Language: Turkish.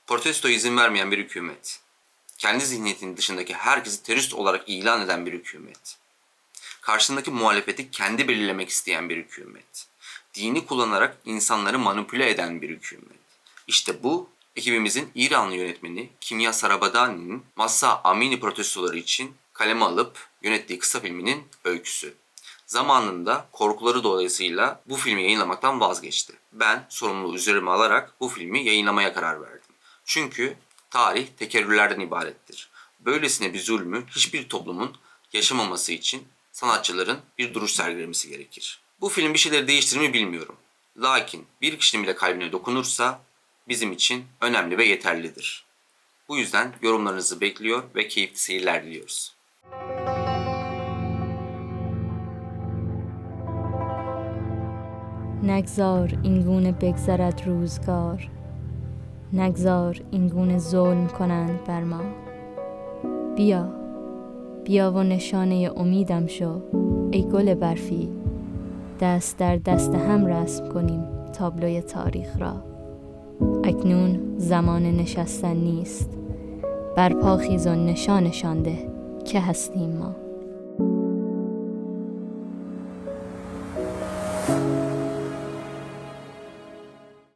Protestoya izin vermeyen bir hükümet. Kendi zihniyetinin dışındaki herkesi terörist olarak ilan eden bir hükümet. Karşısındaki muhalefeti kendi belirlemek isteyen bir hükümet. Dini kullanarak insanları manipüle eden bir hükümet. İşte bu ekibimizin İranlı yönetmeni Kimya Sarabadani'nin Mahsa Amini protestoları için kaleme alıp yönettiği kısa filminin öyküsü. Zamanında korkuları dolayısıyla bu filmi yayınlamaktan vazgeçti. Ben sorumluluğu üzerime alarak bu filmi yayınlamaya karar verdim. Çünkü tarih tekerrürlerden ibarettir. Böylesine bir zulmü hiçbir toplumun yaşamaması için sanatçıların bir duruş sergilemesi gerekir. Bu film bir şeyleri değiştirir mi bilmiyorum. Lakin bir kişinin bile kalbine dokunursa bizim için önemli ve yeterlidir. Bu yüzden yorumlarınızı bekliyor ve keyifli seyirler diliyoruz. نگذار این گونه بگذرد روزگار، نگذار این گونه ظلم کنند بر ما. بیا بیا و نشانه امیدم شو ای گل برفی، دست در دست هم رسم کنیم تابلوی تاریخ را. اکنون زمان نشستن نیست، برپا خیز و نشانشان ده که هستیم ما.